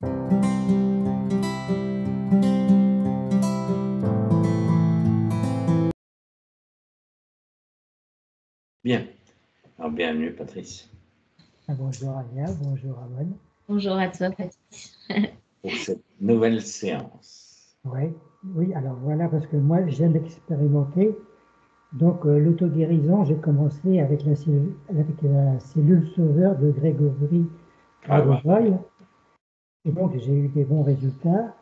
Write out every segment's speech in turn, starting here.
Bien. Alors, bienvenue, Patrice. Bonjour Ania, bonjour Amon. Bonjour à toi, Patrice. Pour cette nouvelle séance. Oui, alors voilà, parce que moi j'aime expérimenter. Donc l'auto-guérison, j'ai commencé avec la cellule sauveur de Grégory Radovoy. Et donc j'ai eu des bons résultats.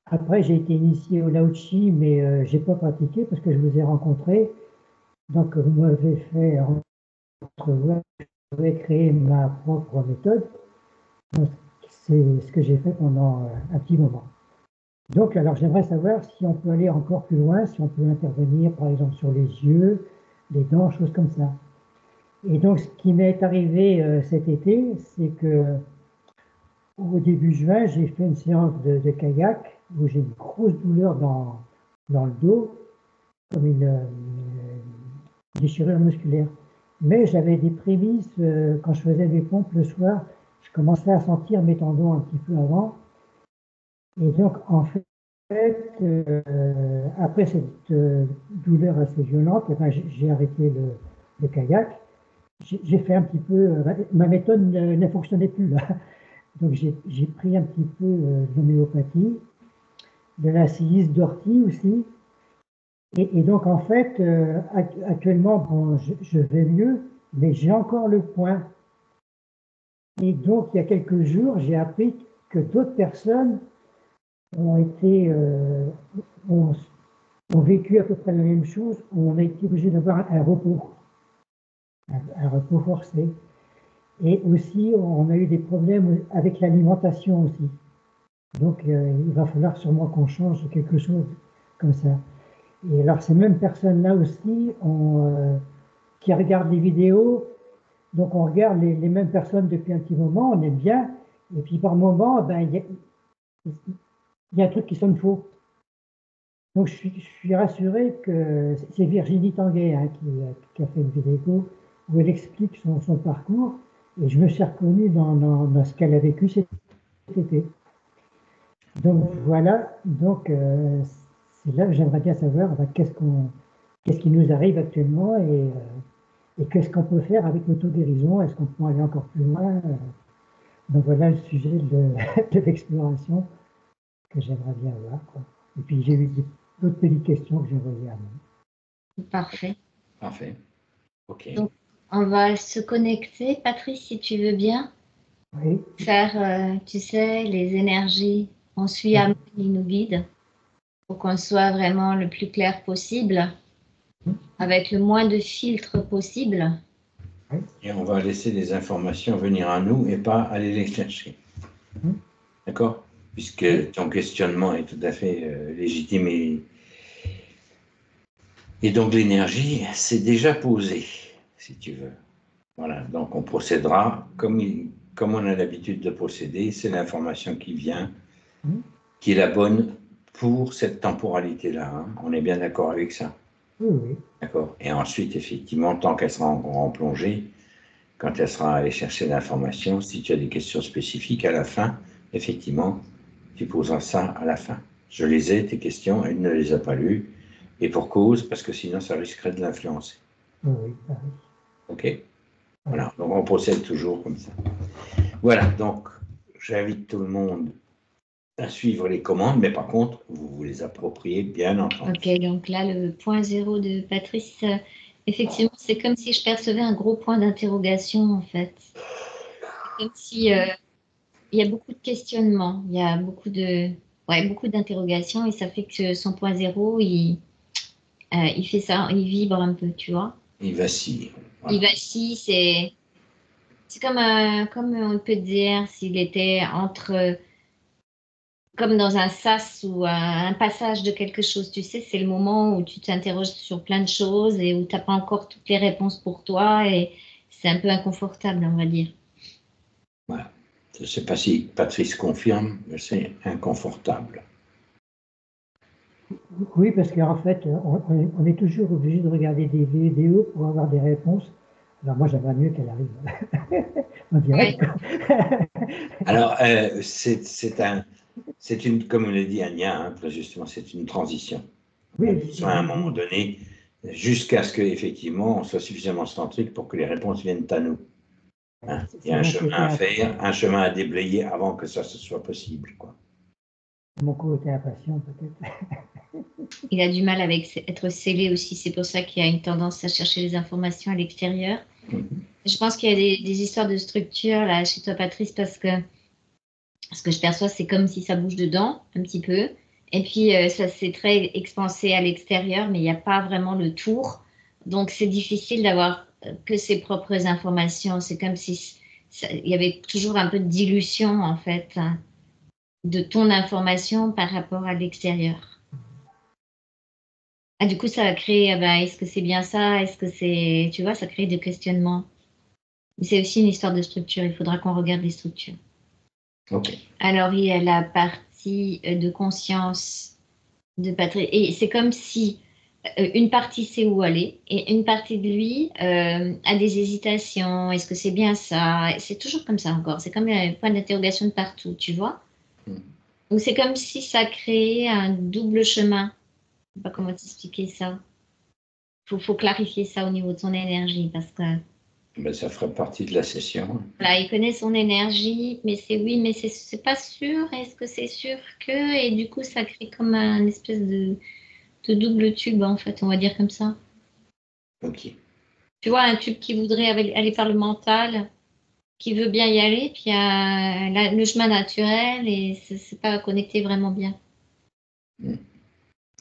Après j'ai été initié au Lao Chi, mais j'ai pas pratiqué parce que je vous ai rencontré. Donc vous m'avez fait entrevoir, je vais créer ma propre méthode. C'est ce que j'ai fait pendant un petit moment. Donc, alors j'aimerais savoir si on peut aller encore plus loin, si on peut intervenir par exemple sur les yeux, les dents, choses comme ça. Et donc, ce qui m'est arrivé cet été, c'est que au début juin, j'ai fait une séance de kayak où j'ai une grosse douleur dans le dos, comme une déchirure musculaire. Mais j'avais des prémices, quand je faisais des pompes le soir, je commençais à sentir mes tendons un petit peu avant. Et donc, en fait, après cette douleur assez violente, eh ben, j'ai arrêté le kayak. J'ai fait un petit peu, ma méthode ne fonctionnait plus là. Donc j'ai pris un petit peu de l'homéopathie, de la silice d'ortie aussi. Et donc en fait, actuellement, bon, je vais mieux, mais j'ai encore le point. Et donc il y a quelques jours, j'ai appris que d'autres personnes ont vécu à peu près la même chose, où on a été obligé d'avoir un repos forcé. Et aussi, on a eu des problèmes avec l'alimentation aussi. Donc, il va falloir sûrement qu'on change quelque chose comme ça. Et alors, ces mêmes personnes-là aussi, qui regardent les vidéos, donc on regarde les mêmes personnes depuis un petit moment, on aime bien, et puis par moment, ben, y a un truc qui sonne faux. Donc, je suis rassuré que c'est Virginie Tanguay qui a fait une vidéo où elle explique son parcours, et je me suis reconnu dans ce qu'elle a vécu cet été. Donc voilà, donc c'est là que j'aimerais bien savoir qu'est-ce qui nous arrive actuellement et qu'est-ce qu'on peut faire avec l'auto-guérison, est-ce qu'on peut aller encore plus loin. Donc voilà le sujet de l'exploration que j'aimerais bien voir, quoi. Et puis j'ai eu d'autres petites questions que j'ai envoyées à moi. Parfait. Parfait. Ok. Donc, on va se connecter, Patrice, si tu veux bien. Oui. Faire, tu sais, les énergies. On suit Amon, il nous guide pour qu'on soit vraiment le plus clair possible, avec le moins de filtres possible. Et on va laisser les informations venir à nous et pas aller les chercher. D'accord? Puisque ton questionnement est tout à fait légitime et donc l'énergie, c'est déjà posé, si tu veux. Voilà, donc on procédera comme on a l'habitude de procéder, c'est l'information qui vient, qui est la bonne pour cette temporalité-là. Hein. On est bien d'accord avec ça? Oui. D'accord. Et ensuite, effectivement, tant qu'elle sera en plongée, quand elle sera allée chercher l'information, si tu as des questions spécifiques à la fin, effectivement, tu poseras ça à la fin. Je les ai, tes questions, elle ne les a pas lues, et pour cause, parce que sinon ça risquerait de l'influencer. Oui. Ok? Voilà, donc on procède toujours comme ça. Voilà, donc j'invite tout le monde à suivre les commandes, mais par contre, vous vous les appropriez bien entendu. Ok, donc là, le point zéro de Patrice, effectivement, c'est comme si je percevais un gros point d'interrogation, en fait. C'est comme si il y a beaucoup de questionnements, il y a beaucoup d'interrogations, et ça fait que son point zéro, il fait ça, il vibre un peu, tu vois. Il vacille. Voilà. Il vacille, c'est comme on peut dire s'il était comme dans un sas ou un passage de quelque chose, tu sais, c'est le moment où tu t'interroges sur plein de choses et où tu n'as pas encore toutes les réponses pour toi et c'est un peu inconfortable, on va dire. Voilà. Je ne sais pas si Patrice confirme, mais c'est inconfortable. Oui, parce qu'en fait, on est toujours obligé de regarder des vidéos pour avoir des réponses. Alors moi, j'aimerais mieux qu'elle arrive en direct. Alors, c'est une, comme on l'a dit Anya, hein, très justement, c'est une transition. Oui, Soit à un moment donné, jusqu'à ce qu'effectivement, on soit suffisamment centrique pour que les réponses viennent à nous. Hein. Il y a un chemin à faire, un chemin à déblayer avant que ça soit possible, quoi. Mon côté impatient, peut-être. Il a du mal avec être scellé aussi. C'est pour ça qu'il y a une tendance à chercher les informations à l'extérieur. Je pense qu'il y a des histoires de structure là chez toi, Patrice, parce que ce que je perçois, c'est comme si ça bouge dedans un petit peu. Et puis, ça s'est très expansé à l'extérieur, mais il n'y a pas vraiment le tour. Donc, c'est difficile d'avoir que ses propres informations. C'est comme si il y avait toujours un peu de dilution, en fait, hein, de ton information par rapport à l'extérieur. Ah, du coup, ça a créé, est-ce que c'est bien ça? Est-ce que c'est, tu vois, ça crée des questionnements. Mais c'est aussi une histoire de structure. Il faudra qu'on regarde les structures. Okay. Alors, il y a la partie de conscience de Patrick. Et c'est comme si une partie sait où aller et une partie de lui a des hésitations. Est-ce que c'est bien ça? C'est toujours comme ça encore. C'est comme un point d'interrogation de partout, tu vois? Donc, c'est comme si ça créait un double chemin. Je ne sais pas comment t'expliquer ça. Faut clarifier ça au niveau de son énergie parce que Ben, ça ferait partie de la session. voilà, il connaît son énergie, mais c'est oui, mais c'est pas sûr. Est-ce que c'est sûr que? Et du coup, ça crée comme un espèce de double tube, en fait, on va dire comme ça. Ok. Tu vois, un tube qui voudrait aller par le mental, qui veut bien y aller, puis il y a le chemin naturel et c'est pas connecté vraiment bien.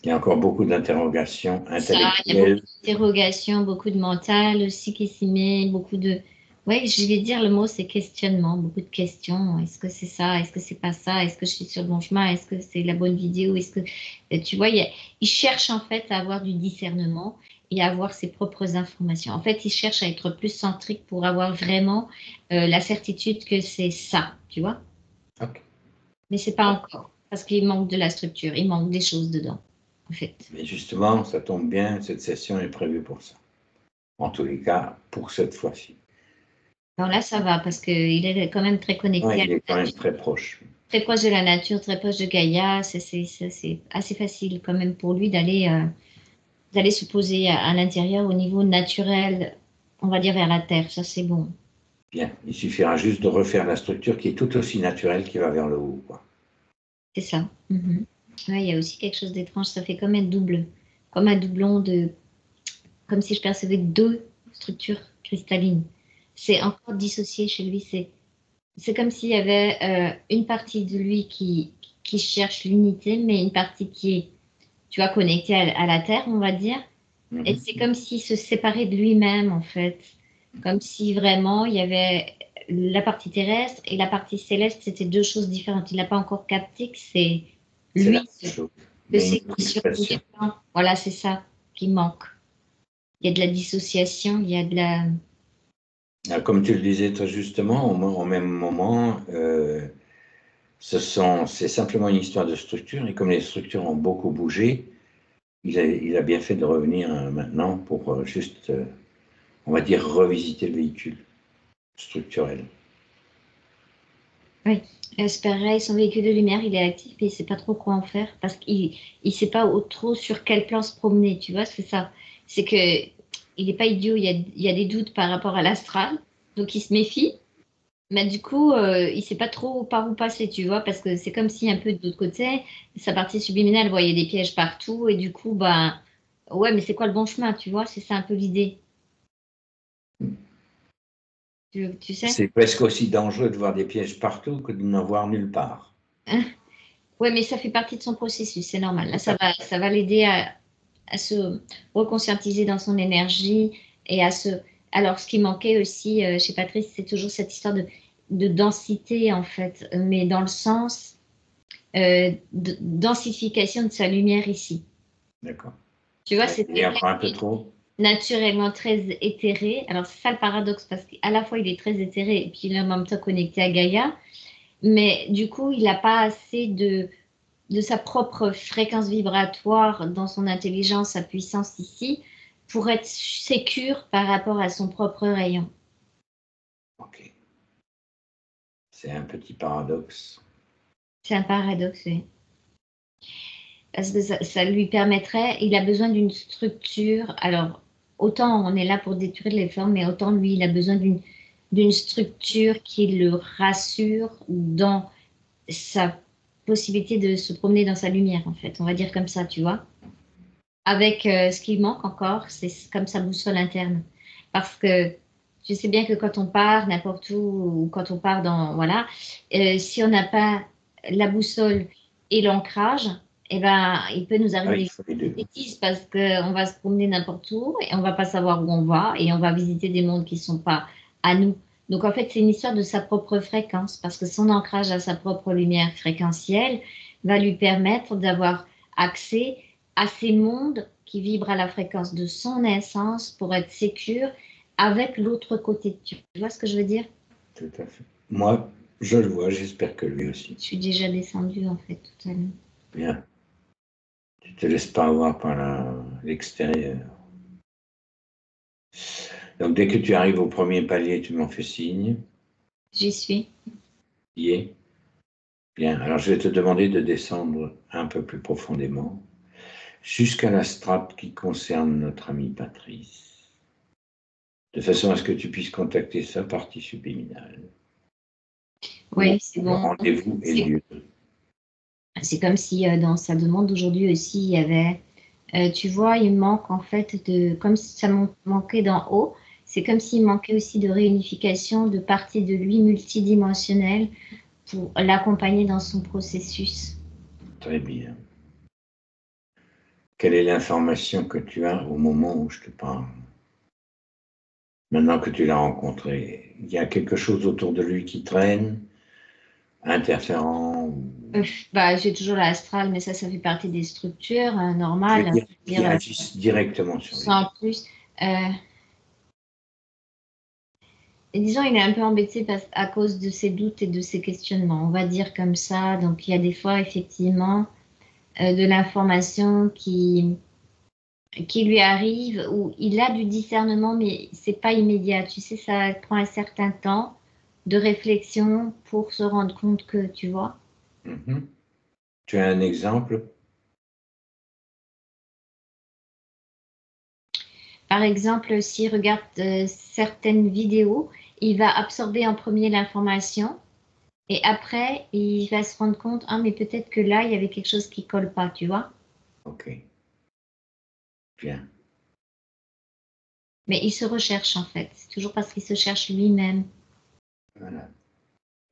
Il y a encore beaucoup d'interrogations Ça, il y a beaucoup intellectuelles. d'interrogations, beaucoup de mental aussi qui s'y met, beaucoup de... Oui, je vais dire le mot, c'est questionnement, beaucoup de questions. Est-ce que c'est ça? Est-ce que c'est pas ça? Est-ce que je suis sur le bon chemin? Est-ce que c'est la bonne vidéo? Est-ce que... Tu vois, il cherche en fait à avoir du discernement et à avoir ses propres informations. En fait, il cherche à être plus centrique pour avoir vraiment la certitude que c'est ça, tu vois? Okay. Mais c'est pas encore, parce qu'il manque de la structure, il manque des choses dedans, en fait. Mais justement, ça tombe bien, cette session est prévue pour ça. En tous les cas, pour cette fois-ci. Alors là, ça va, parce qu'il est quand même très connecté Ouais, à il la est quand même nature, très proche. très proche de la nature, très proche de Gaïa. C'est assez facile quand même pour lui d'aller se poser à l'intérieur au niveau naturel, on va dire vers la terre. Ça, c'est bon. Bien, il suffira juste de refaire la structure qui est tout aussi naturelle qui va vers le haut, quoi. C'est ça. Ouais, il y a aussi quelque chose d'étrange. Ça fait comme un double, comme un doublon comme si je percevais deux structures cristallines. C'est encore dissocié chez lui. C'est comme s'il y avait une partie de lui qui cherche l'unité, mais une partie qui est, tu vois, connectée à la Terre, on va dire. Et c'est comme s'il se séparait de lui-même, en fait. Comme si vraiment il y avait la partie terrestre et la partie céleste, c'était deux choses différentes. Il n'a pas encore capté que c'est C'est la lui, même chose. que Mais c'est une autre qui sur tous les expression. plans. Voilà, c'est ça qui manque. Il y a de la dissociation, il y a de la... Comme tu le disais très justement, au même moment, c'est simplement une histoire de structure, et comme les structures ont beaucoup bougé, il a bien fait de revenir maintenant pour juste, on va dire, revisiter le véhicule structurel. Oui, c'est pareil, son véhicule de lumière, il est actif et il ne sait pas trop quoi en faire parce qu'il ne sait pas trop sur quel plan se promener, tu vois, c'est ça. C'est que il n'est pas idiot, il y a des doutes par rapport à l'astral, donc il se méfie, mais du coup, il ne sait pas trop par où passer, tu vois, parce que c'est comme si un peu de l'autre côté, sa partie subliminale voyait des pièges partout et du coup, ben, ouais, mais c'est quoi le bon chemin, tu vois, c'est ça un peu l'idée. Tu sais? C'est presque aussi dangereux de voir des pièges partout que de n'en voir nulle part. Ouais, mais ça fait partie de son processus, c'est normal. Là, ça va l'aider à se reconscientiser dans son énergie et à se... Alors, ce qui manquait aussi chez Patrice, c'est toujours cette histoire de densité, en fait, mais dans le sens de densification de sa lumière ici. D'accord. Tu vois, Ouais, c'est il est quelqu'un encore un qui peu est trop. naturellement très éthéré. Alors, c'est ça le paradoxe, parce qu'à la fois, il est très éthéré et puis il est en même temps connecté à Gaïa, mais du coup, il n'a pas assez de sa propre fréquence vibratoire dans son intelligence, sa puissance ici, pour être sécure par rapport à son propre rayon. Ok. C'est un petit paradoxe. C'est un paradoxe, oui. Parce que ça lui permettrait, il a besoin d'une structure. Alors, autant on est là pour détruire les formes, mais autant lui, il a besoin d'une structure qui le rassure dans sa possibilité de se promener dans sa lumière, en fait. On va dire comme ça, tu vois. Avec ce qui manque encore, c'est comme sa boussole interne. Parce que je sais bien que quand on part n'importe où, ou quand on part dans, voilà, si on n'a pas la boussole et l'ancrage, eh ben, il peut nous Ah, il arriver faut les des deux. bêtises parce qu'on va se promener n'importe où et on va pas savoir où on va et on va visiter des mondes qui sont pas à nous. Donc en fait, c'est une histoire de sa propre fréquence parce que son ancrage à sa propre lumière fréquentielle va lui permettre d'avoir accès à ces mondes qui vibrent à la fréquence de son essence pour être sécure avec l'autre côté. Tu vois ce que je veux dire? Tout à fait. Moi, je le vois, j'espère que lui aussi. Je suis déjà descendue en fait tout à l'heure. Bien. Tu te laisses pas avoir par l'extérieur. Donc, dès que tu arrives au premier palier, tu m'en fais signe. J'y suis. Y est. Bien. Alors, je vais te demander de descendre un peu plus profondément jusqu'à la strate qui concerne notre amie Patrice, de façon à ce que tu puisses contacter sa partie subliminale. Oui, c'est Le bon. rendez-vous est lieu. C'est comme si dans sa demande d'aujourd'hui aussi, il y avait, tu vois, il manque en fait de, comme si ça manquait d'en haut, c'est comme s'il manquait aussi de réunification de parties de lui multidimensionnelles pour l'accompagner dans son processus. Très bien. Quelle est l'information que tu as au moment où je te parle? Maintenant que tu l'as rencontré, il y a quelque chose autour de lui qui traîne, interférent, Bah, j'ai toujours l'astral, mais ça fait partie des structures je veux normales. dire, Je veux qui dire, agissent directement sur lui. sans plus. Euh, et disons, il est un peu embêté à cause de ses doutes et de ses questionnements. On va dire comme ça. Donc, il y a des fois, effectivement, de l'information qui lui arrive où il a du discernement, mais c'est pas immédiat. Tu sais, ça prend un certain temps de réflexion pour se rendre compte que, tu vois. Mhm. Tu as un exemple? Par exemple, s'il regarde certaines vidéos, il va absorber en premier l'information et après, il va se rendre compte, ah, mais peut-être que là, il y avait quelque chose qui colle pas, tu vois. Ok, bien. Mais il se recherche en fait. C'est toujours parce qu'il se cherche lui-même. Voilà.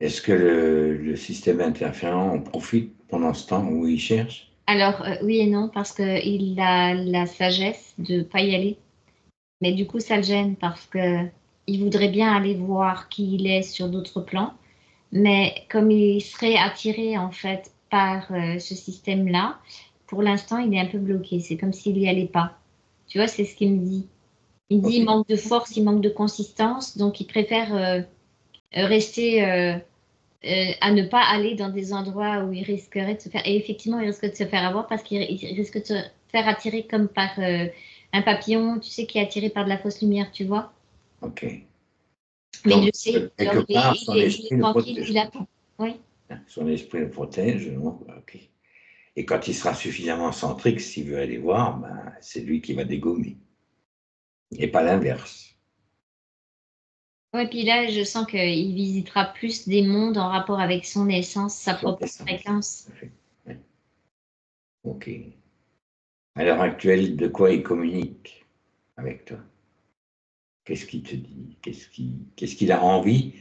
Est-ce que le système interférent en profite pendant ce temps où il cherche? Alors, oui et non, parce qu'il a la sagesse de pas y aller. Mais du coup, ça le gêne parce que il voudrait bien aller voir qui il est sur d'autres plans. Mais comme il serait attiré en fait par ce système-là, pour l'instant, il est un peu bloqué. C'est comme s'il n'y allait pas. Tu vois, c'est ce qu'il me dit. Il dit il Ok, manque de force, il manque de consistance, donc il préfère rester à ne pas aller dans des endroits où il risquerait de se faire. Et effectivement, il risque de se faire avoir parce qu'il risque de se faire attirer comme par un papillon, tu sais, qui est attiré par de la fausse lumière, tu vois. ok. Mais il Donc, le sait. quelque Alors, part, son il esprit est le tranquille, protège. il attend. Oui. Son esprit le protège. Ok. Et quand il sera suffisamment centrique, s'il veut aller voir, ben, c'est lui qui va dégommer. Et pas l'inverse. Ouais, puis là, je sens qu'il visitera plus des mondes en rapport avec son essence, sa Son propre essence. fréquence. Ouais. Ok. À l'heure actuelle, de quoi il communique avec toi? Qu'est-ce qu'il te dit? Qu'est-ce qu'il a envie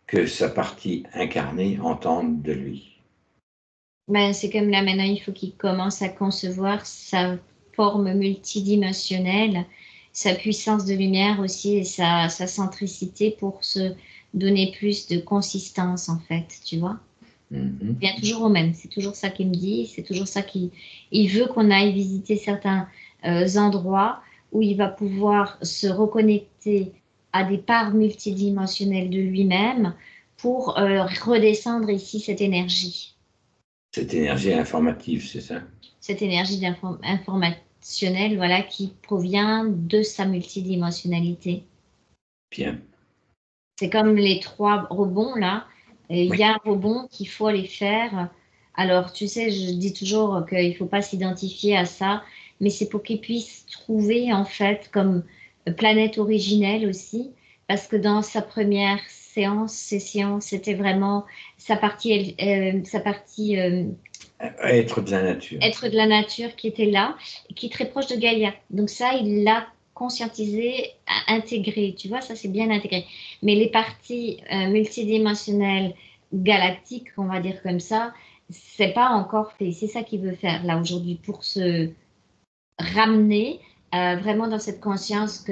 que sa partie incarnée entende de lui? Ben, c'est comme là maintenant, il faut qu'il commence à concevoir sa forme multidimensionnelle, sa puissance de lumière aussi et sa centricité pour se donner plus de consistance en fait, tu vois. Mhm. Il vient toujours au même, c'est toujours ça qu'il me dit, c'est toujours ça qu'il il veut qu'on aille visiter certains endroits où il va pouvoir se reconnecter à des parts multidimensionnelles de lui-même pour redescendre ici cette énergie. Cette énergie informative, c'est ça? Cette énergie information multidimensionnel, voilà, qui provient de sa multidimensionnalité. Bien. C'est comme les 3 rebonds là. Il y a un rebond qu'il faut aller faire. Alors, tu sais, je dis toujours qu'il ne faut pas s'identifier à ça, mais c'est pour qu'ils puissent trouver, en fait, comme planète originelle aussi, parce que dans sa première session, c'était vraiment sa partie, Être de la nature. être de la nature qui était là, et qui est très proche de Gaïa. Donc ça, il l'a conscientisé, intégré, tu vois, ça c'est bien intégré. Mais les parties multidimensionnelles, galactiques, on va dire comme ça, c'est pas encore fait. C'est ça qu'il veut faire là aujourd'hui pour se ramener vraiment dans cette conscience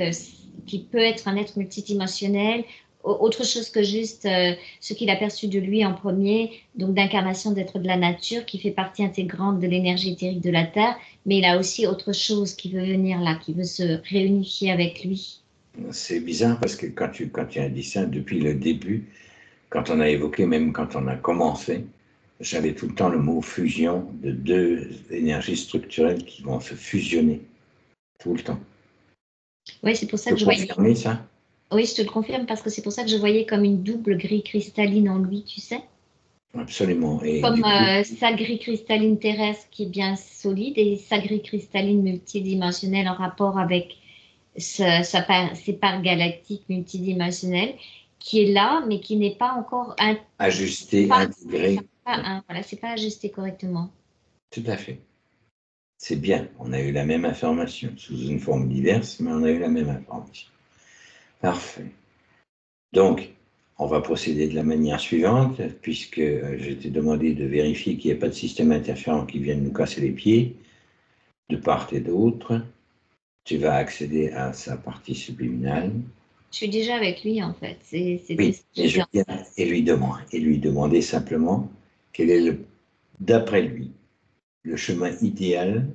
qui peut être un être multidimensionnel, autre chose que juste ce qu'il a perçu de lui en premier, donc d'incarnation d'être de la nature, qui fait partie intégrante de l'énergie éthérique de la Terre, mais il a aussi autre chose qui veut venir là, qui veut se réunifier avec lui. C'est bizarre parce que quand tu as dit ça, depuis le début, quand on a évoqué, même quand on a commencé, j'avais tout le temps le mot fusion de 2 énergies structurelles qui vont se fusionner. Tout le temps. Oui, c'est pour ça Tu que je peux voyais. confirmer ça? Oui, je te le confirme parce que c'est pour ça que je voyais comme une double grille cristalline en lui, tu sais. Absolument. Et Comme du coup, sa grille cristalline terrestre qui est bien solide et sa grille cristalline multidimensionnelle en rapport avec ses parts galactiques multidimensionnelles qui est là, mais qui n'est pas encore ajuster, intégrer. voilà, c'est pas ajusté correctement. Tout à fait. C'est bien. On a eu la même information, sous une forme diverse, mais on a eu la même information. Parfait. Donc, on va procéder de la manière suivante, puisque je t'ai demandé de vérifier qu'il n'y a pas de système interférent qui vienne nous casser les pieds, de part et d'autre. Tu vas accéder à sa partie subliminale. Je suis déjà avec lui en fait. Oui, et je viens et lui demander simplement quel est, d'après lui, le chemin idéal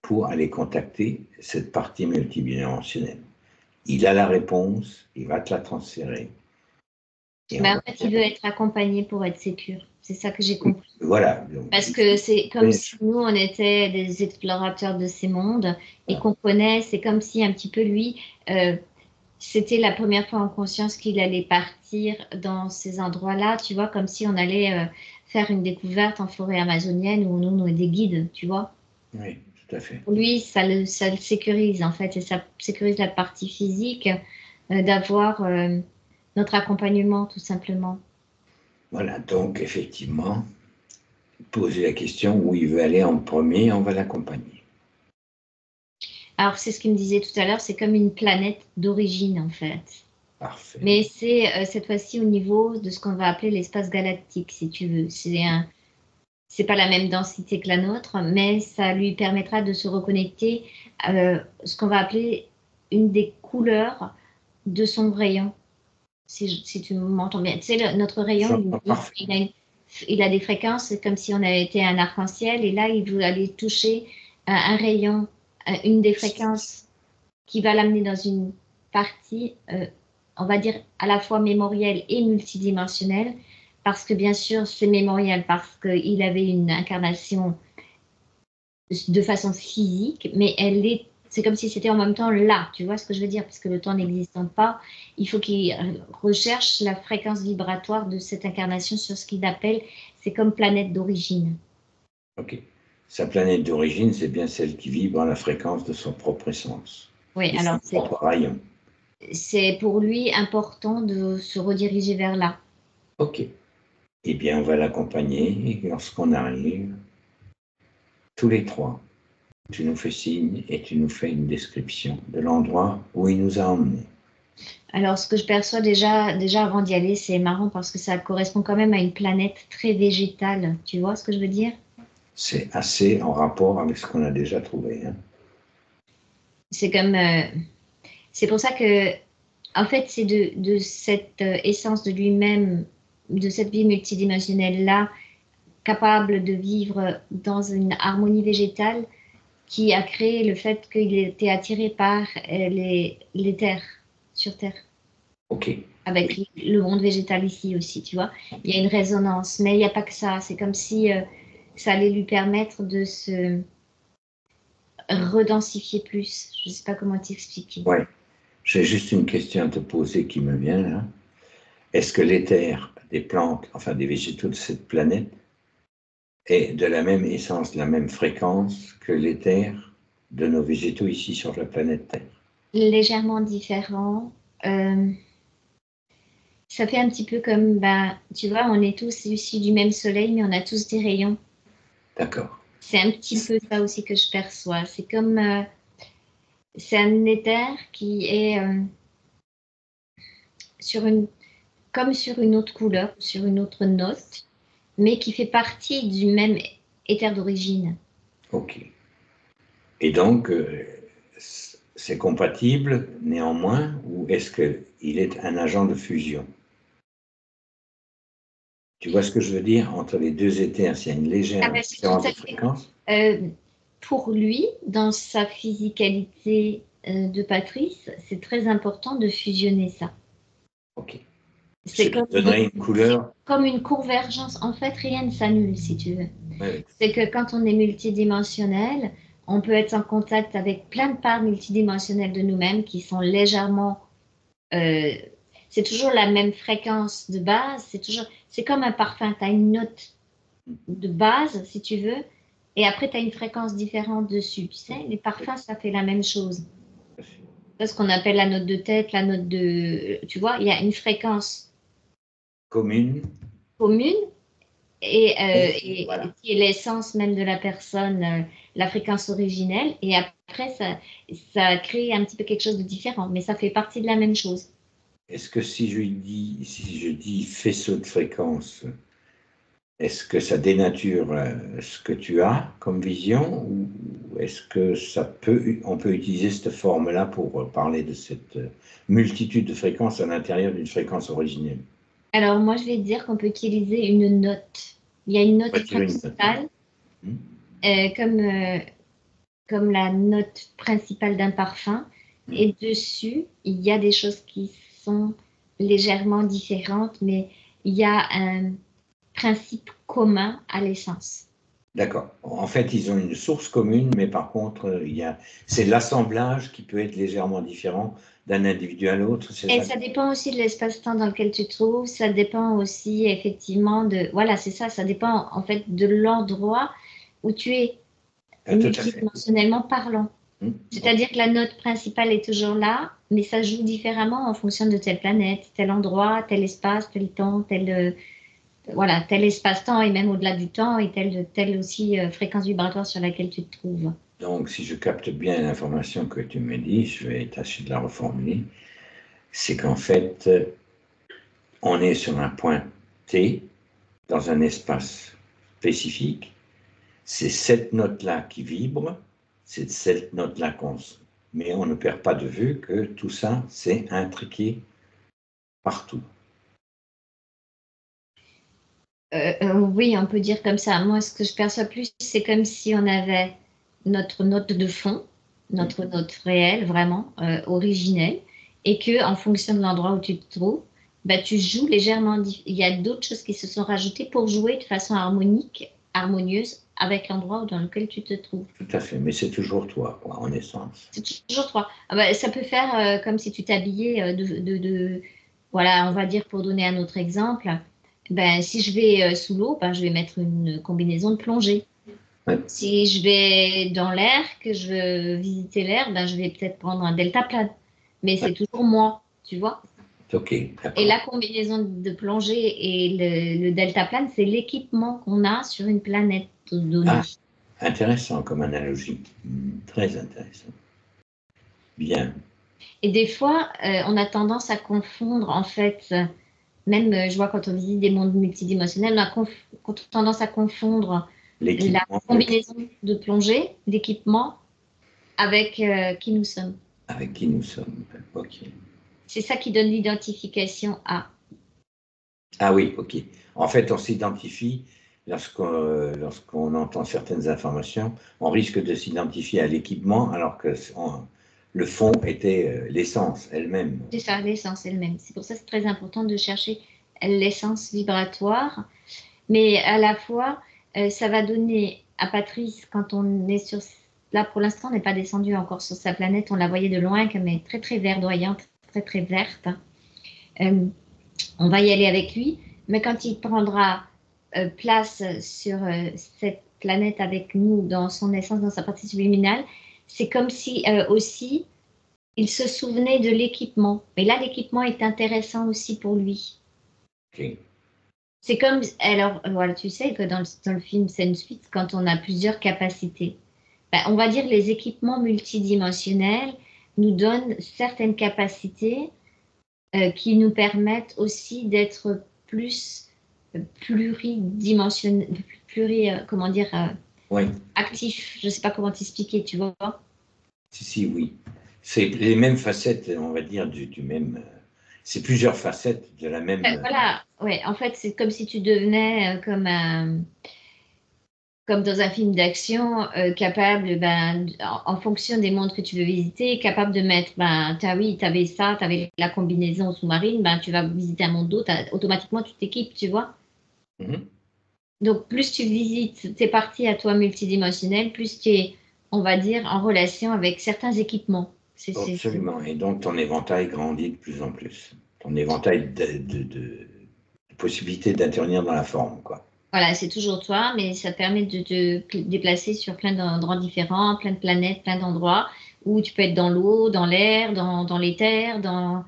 pour aller contacter cette partie multidimensionnelle. Il a la réponse, il va te la transférer. Mais en fait, il veut être accompagné pour être sécure. C'est ça que j'ai compris. Voilà. Donc, parce que c'est comme si nous, on était des explorateurs de ces mondes et qu'on connaît, c'est comme si un petit peu lui, c'était la première fois en conscience qu'il allait partir dans ces endroits-là, tu vois, comme si on allait faire une découverte en forêt amazonienne où nous, on est des guides, tu vois. Oui, tout à fait. Pour lui, ça le sécurise en fait, et ça sécurise la partie physique d'avoir notre accompagnement tout simplement. Voilà, donc effectivement, poser la question où il veut aller en premier, on va l'accompagner. Alors, c'est ce qu'il me disait tout à l'heure, c'est comme une planète d'origine en fait. Parfait. Mais c'est cette fois-ci au niveau de ce qu'on va appeler l'espace galactique, si tu veux. C'est pas la même densité que la nôtre, mais ça lui permettra de se reconnecter à ce qu'on va appeler une des couleurs de son rayon. Si tu m'entends bien. Tu sais, notre rayon, il a des fréquences, c'est comme si on avait été un arc-en-ciel, et là, il veut aller toucher un rayon, une des fréquences qui va l'amener dans une partie, on va dire, à la fois mémorielle et multidimensionnelle, parce que bien sûr, c'est mémoriel, parce qu'il avait une incarnation de façon physique, mais c'est comme si c'était en même temps là, tu vois ce que je veux dire, parce que le temps n'existant pas, il faut qu'il recherche la fréquence vibratoire de cette incarnation sur ce qu'il appelle, c'est comme planète d'origine. Ok. Sa planète d'origine, c'est bien celle qui vibre à la fréquence de son propre essence. Oui, alors son propre rayon. C'est pour lui important de se rediriger vers là. Ok. Eh bien, on va l'accompagner et lorsqu'on arrive, tous les 3, tu nous fais signe et tu nous fais une description de l'endroit où il nous a emmenés. Alors, ce que je perçois déjà avant d'y aller, c'est marrant parce que ça correspond quand même à une planète très végétale. Tu vois ce que je veux dire? C'est assez en rapport avec ce qu'on a déjà trouvé. Hein. C'est comme, c'est pour ça que, en fait, c'est de cette essence de lui-même, de cette vie multidimensionnelle-là, capable de vivre dans une harmonie végétale, qui a créé le fait qu'il était attiré par les terres, sur Terre. Ok. Avec le monde végétal ici aussi, tu vois. Il y a une résonance, mais il n'y a pas que ça. C'est comme si ça allait lui permettre de se redensifier plus. Je ne sais pas comment t'expliquer. Oui, j'ai juste une question à te poser qui me vient là. Est-ce que l'éther des plantes, enfin des végétaux de cette planète, est de la même essence, de la même fréquence que l'éther de nos végétaux ici sur la planète Terre? Légèrement différent. Ça fait un petit peu comme, tu vois, on est tous issus du même soleil, mais on a tous des rayons. D'accord. C'est un petit peu ça aussi que je perçois. C'est comme, c'est un éther qui est comme sur une autre couleur, sur une autre note, mais qui fait partie du même éther d'origine. Ok. Et donc, c'est compatible néanmoins, ou est-ce qu'il est un agent de fusion? Tu vois ce que je veux dire? Entre les deux éthers, s'il y a une légère C'est tout différence à de fréquence? pour lui, dans sa physicalité de Patrice, c'est très important de fusionner ça. Ok. C'est Ce qui donnerait une couleur. comme une convergence. En fait, rien ne s'annule, si tu veux. Oui. C'est que quand on est multidimensionnel, on peut être en contact avec plein de parts multidimensionnelles de nous-mêmes qui sont légèrement... c'est toujours la même fréquence de base. C'est comme un parfum. Tu as une note de base, si tu veux, et après, tu as une fréquence différente dessus. Tu sais, les parfums, ça fait la même chose. C'est ce qu'on appelle la note de tête, la note de... Tu vois, il y a une fréquence Commune. et Voilà. qui est l'essence même de la personne, la fréquence originelle. Et après, ça crée un petit peu quelque chose de différent, mais ça fait partie de la même chose. Est-ce que si je dis faisceau de fréquence, est-ce que ça dénature ce que tu as comme vision, ou est-ce que on peut utiliser cette forme-là pour parler de cette multitude de fréquences à l'intérieur d'une fréquence originelle? Alors, moi, je vais dire qu'on peut utiliser une note. Il y a une note Retirer une note. principale, comme la note principale d'un parfum. Et dessus, il y a des choses qui sont légèrement différentes, mais il y a un principe commun à l'essence. D'accord. En fait, ils ont une source commune, mais par contre, c'est l'assemblage qui peut être légèrement différent d'un individu à l'autre, c'est Et ça? ça dépend aussi de l'espace-temps dans lequel tu te trouves, ça dépend aussi effectivement de... Voilà, c'est ça, ça dépend en fait de l'endroit où tu es Tout à fait. multidimensionnellement parlant. C'est-à-dire que la note principale est toujours là, mais ça joue différemment en fonction de telle planète, tel endroit, tel espace, tel temps, voilà, tel espace-temps et même au-delà du temps et telle aussi fréquence vibratoire sur laquelle tu te trouves. Donc, si je capte bien l'information que tu me dis, je vais tâcher de la reformuler. C'est qu'en fait, on est sur un point T dans un espace spécifique. C'est cette note-là qui vibre, c'est cette note-là mais on ne perd pas de vue que tout ça, c'est intriqué partout. Oui, on peut dire comme ça. Moi, ce que je perçois plus, c'est comme si on avait notre note de fond, notre note réelle, vraiment, originelle, et que en fonction de l'endroit où tu te trouves, bah, tu joues légèrement. Il y a d'autres choses qui se sont rajoutées pour jouer de façon harmonieuse avec l'endroit dans lequel tu te trouves. Tout à fait, mais c'est toujours toi, quoi, en essence. C'est toujours toi. Ah bah, ça peut faire comme si tu t'habillais voilà, on va dire pour donner un autre exemple. Ben, si je vais sous l'eau, ben, je vais mettre une combinaison de plongée. Ouais. Si je vais dans l'air, que je veux visiter l'air, ben, je vais peut-être prendre un deltaplane. Mais c'est toujours moi, tu vois. Ok, Et d'accord. la combinaison de plongée et le deltaplane, c'est l'équipement qu'on a sur une planète donnée. Ah, intéressant comme analogie. Très intéressant. Bien. Et des fois, on a tendance à confondre, en fait, même je vois quand on visite des mondes multidimensionnels, on a tendance à confondre la L'équipement combinaison de plongée, d'équipement, avec qui nous sommes. avec qui nous sommes. Ok. C'est ça qui donne l'identification à. Ah oui, ok. En fait, on s'identifie, lorsqu'on entend certaines informations, on risque de s'identifier à l'équipement alors que le fond était l'essence elle-même. C'est ça, l'essence elle-même. C'est pour ça que c'est très important de chercher l'essence vibratoire. Mais à la fois, ça va donner à Patrice, quand on est sur là, pour l'instant, on n'est pas descendu encore sur sa planète. On la voyait de loin, comme elle est très, très verdoyante, très, très verte. On va y aller avec lui, mais quand il prendra place sur cette planète avec nous, dans son essence, dans sa partie subliminale, c'est comme si aussi il se souvenait de l'équipement. Mais là, l'équipement est intéressant aussi pour lui. Ok. C'est comme, alors voilà, tu sais que dans le film, c'est une suite quand on a plusieurs capacités. Ben, on va dire les équipements multidimensionnels nous donnent certaines capacités qui nous permettent aussi d'être plus pluridimensionnels, comment dire, Oui, actifs. Je ne sais pas comment t'expliquer, tu vois. si, oui. C'est les mêmes facettes, on va dire, du même. C'est plusieurs facettes de la même. Voilà, ouais, en fait, c'est comme si tu devenais comme dans un film d'action, capable, ben, en fonction des mondes que tu veux visiter, capable de mettre, ben, oui, tu avais ça, tu avais la combinaison sous-marine, ben, tu vas visiter un monde d'autre, automatiquement, tu t'équipes, tu vois. Mhm. Donc, plus tu visites tes parties à toi multidimensionnelles, plus tu es, on va dire, en relation avec certains équipements. Absolument. Et donc, ton éventail grandit de plus en plus. Ton éventail de possibilités d'intervenir dans la forme, quoi. Voilà, c'est toujours toi, mais ça te permet de te déplacer sur plein d'endroits différents, plein de planètes, plein d'endroits où tu peux être dans l'eau, dans l'air, dans l'éther, dans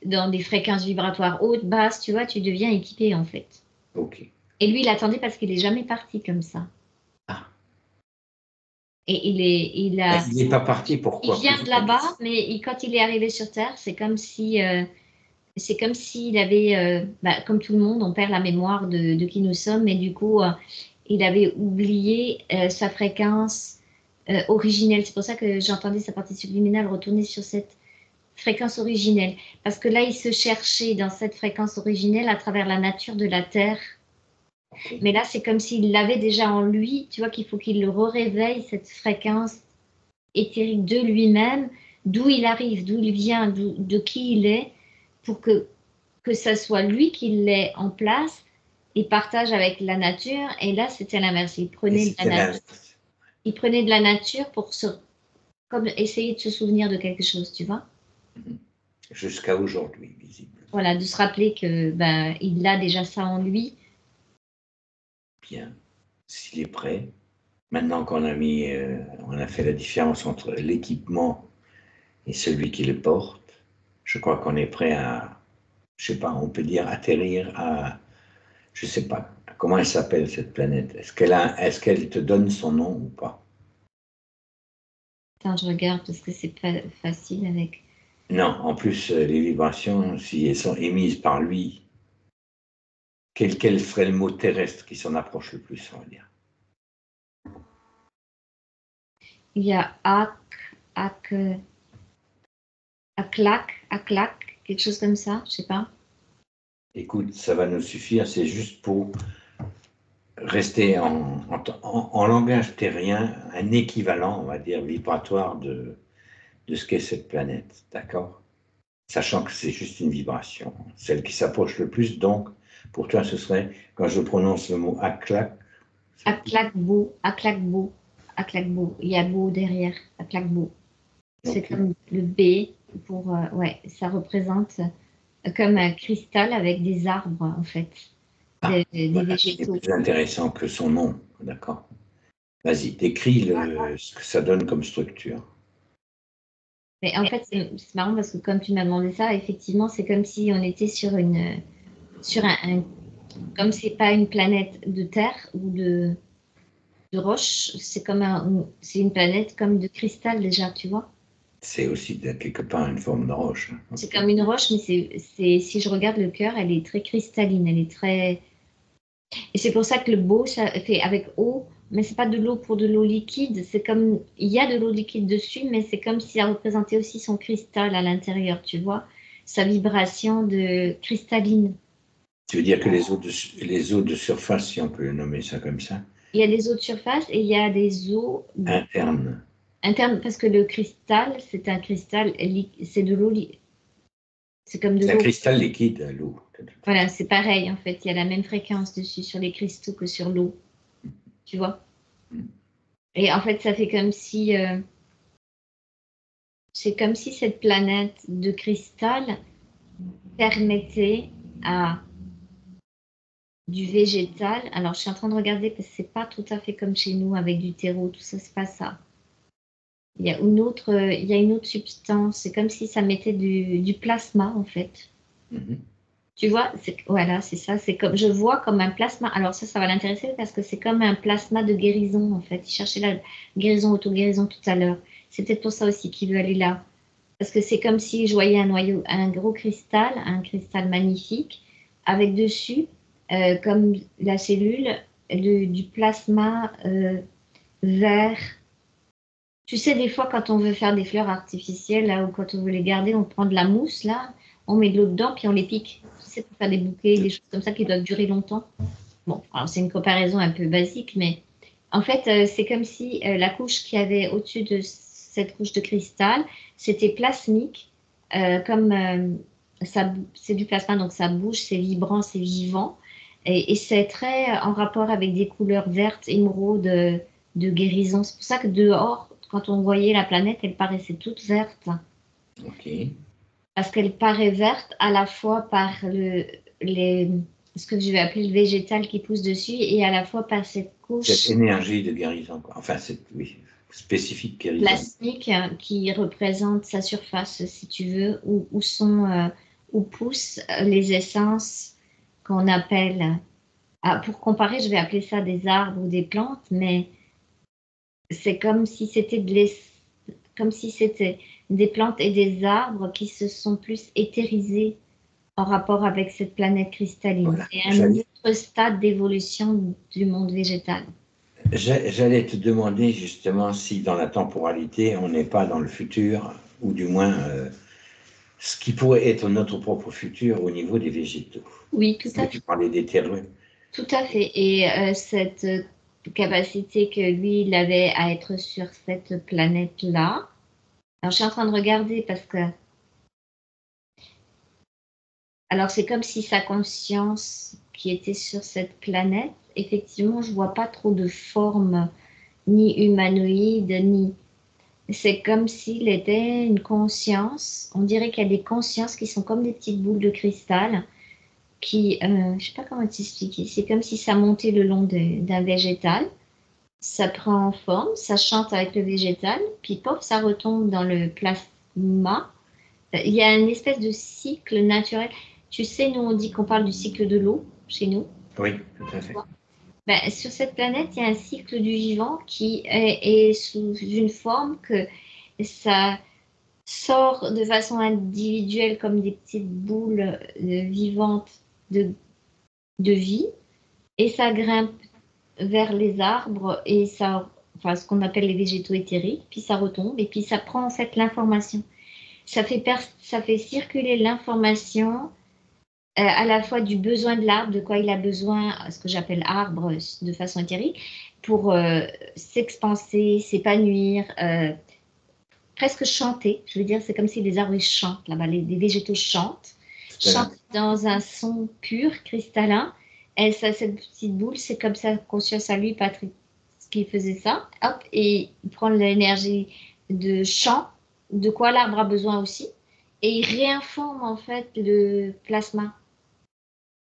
des fréquences vibratoires hautes, basses, tu vois, tu deviens équipé en fait. Ok. Et lui, il attendait parce qu'il est jamais parti comme ça. Ah. Et Il n'est pas parti, il pourquoi? vient de là-bas, mais quand il est arrivé sur Terre, c'est comme s'il avait, bah, comme tout le monde, on perd la mémoire de qui nous sommes, et du coup, il avait oublié sa fréquence originelle. C'est pour ça que j'entendais sa partie subliminale retourner sur cette fréquence originelle. Parce que là, il se cherchait dans cette fréquence originelle à travers la nature de la Terre. Ok. Mais là, c'est comme s'il l'avait déjà en lui, tu vois, qu'il faut qu'il le réveille cette fréquence éthérique de lui-même, d'où il arrive, d'où il vient, de qui il est, pour que ça soit lui qui l'ait en place et partage avec la nature. Et là, c'était l'inverse. Et c'était l'inverse. Il prenait de la nature pour comme essayer de se souvenir de quelque chose, tu vois. Mhm. Jusqu'à aujourd'hui, visible. Voilà, de se rappeler que ben, il a déjà ça en lui. Bien. S'il est prêt. Maintenant qu'on a mis, on a fait la différence entre l'équipement et celui qui le porte, je crois qu'on est prêt à, je sais pas, on peut dire atterrir à, je sais pas, comment elle s'appelle cette planète? Est-ce qu'elle te donne son nom ou pas? Attends, je regarde parce que c'est pas facile avec. Non, en plus, les vibrations, si elles sont émises par lui, quel serait le mot terrestre qui s'en approche le plus, on va dire? Il y a Ak, Aklak, quelque chose comme ça, je sais pas. Écoute, ça va nous suffire, c'est juste pour rester en langage terrien, un équivalent, on va dire, vibratoire de ce qu'est cette planète, d'accord? Sachant que c'est juste une vibration, celle qui s'approche le plus, donc pour toi ce serait, quand je prononce le mot aklak, Aklakbo, Aklakbo. Il y a beau derrière, Aklakbo. C'est donc, comme le B pour, ouais, ça représente comme un cristal avec des arbres en fait, des voilà, qui est végétaux. plus intéressant que son nom, d'accord? Vas-y, décris ce que ça donne comme structure. Mais en fait, c'est marrant parce que comme tu m'as demandé ça, effectivement, c'est comme si on était sur comme c'est pas une planète de terre ou de roche, c'est comme c'est une planète comme de cristal déjà, tu vois. C'est aussi quelque part une forme de roche, hein. C'est Ok. comme une roche, mais si je regarde le cœur, elle est très cristalline, elle est très. Et c'est pour ça que le beau, ça fait avec eau, mais c'est pas de l'eau pour de l'eau liquide. C'est comme, il y a de l'eau liquide dessus, mais c'est comme si elle représentait aussi son cristal à l'intérieur, tu vois, sa vibration de cristalline. Tu veux dire que les eaux de surface, si on peut le nommer ça comme ça, Il y a des eaux de surface et il y a des eaux internes, internes, parce que le cristal, c'est un cristal, c'est de l'eau, c'est comme de c'est un l'eau. cristal liquide, l'eau. Voilà, c'est pareil en fait. Il y a la même fréquence dessus sur les cristaux que sur l'eau, tu vois. Et en fait, ça fait comme si, c'est comme si cette planète de cristal permettait à du végétal. Alors, je suis en train de regarder parce que c'est pas tout à fait comme chez nous avec du terreau, tout ça, c'est pas ça. Il y a une autre substance. C'est comme si ça mettait du plasma, en fait. Mhm. Tu vois, voilà, c'est ça. C'est comme, je vois comme un plasma. Alors ça va l'intéresser parce que c'est comme un plasma de guérison, en fait. Il cherchait la guérison, auto-guérison tout à l'heure. C'est peut-être pour ça aussi qu'il veut aller là. Parce que c'est comme si je voyais un noyau, un gros cristal, un cristal magnifique, avec dessus, comme la cellule, du plasma vert. Tu sais, des fois, quand on veut faire des fleurs artificielles, là, ou quand on veut les garder, on prend de la mousse, là, on met de l'eau dedans, puis on les pique. Tu sais, pour faire des bouquets, des choses comme ça qui doivent durer longtemps. Bon, alors c'est une comparaison un peu basique, mais en fait, c'est comme si la couche qu'il y avait au-dessus de cette couche de cristal, c'était plasmique, comme c'est du plasma, donc ça bouge, c'est vibrant, c'est vivant, et c'est très en rapport avec des couleurs vertes, émeraude, de guérison. C'est pour ça que dehors, quand on voyait la planète, elle paraissait toute verte, Ok. parce qu'elle paraît verte à la fois par les, ce que je vais appeler le végétal qui pousse dessus et à la fois par cette Cette couche énergie de guérison, quoi. Enfin, oui, spécifique guérison. plasmique qui représente sa surface, si tu veux, où poussent les essences qu'on appelle, pour comparer, je vais appeler ça des arbres ou des plantes, mais c'est comme si c'était comme si c'était des plantes et des arbres qui se sont plus éthérisés en rapport avec cette planète cristalline. Voilà. C'est un autre stade d'évolution du monde végétal. J'allais te demander justement si dans la temporalité, on n'est pas dans le futur, ou du moins ce qui pourrait être notre propre futur au niveau des végétaux. Oui, tout à Mais fait. tu parlais des terreux. Tout à fait. Et cette capacité que lui, il avait à être sur cette planète-là. Alors, je suis en train de regarder parce que, alors, c'est comme si sa conscience qui était sur cette planète, effectivement, je vois pas trop de forme ni humanoïde, ni. C'est comme s'il était une conscience. On dirait qu'il y a des consciences qui sont comme des petites boules de cristal qui, je sais pas comment t'expliquer. C'est comme si ça montait le long d'un végétal. Ça prend forme, ça chante avec le végétal, puis pop, ça retombe dans le plasma. Il y a une espèce de cycle naturel. Tu sais, nous, on dit qu'on parle du cycle de l'eau chez nous. Oui, tout à fait. Ben, sur cette planète, il y a un cycle du vivant qui est sous une forme que ça sort de façon individuelle comme des petites boules vivantes de, de vie et ça grimpe vers les arbres et ça, enfin ce qu'on appelle les végétaux éthériques, puis ça retombe et puis ça prend en fait l'information. Ça fait circuler l'information à la fois du besoin de l'arbre, de quoi il a besoin, ce que j'appelle arbre de façon éthérique, pour s'expanser, s'épanouir, presque chanter. Je veux dire, c'est comme si les arbres ils chantent là-bas, les végétaux chantent dans un son pur, cristallin. Et ça, cette petite boule, c'est comme sa conscience à lui, Patrick, qui faisait ça. Hop, et il prend l'énergie de chant, de quoi l'arbre a besoin aussi, et il réinforme en fait le plasma.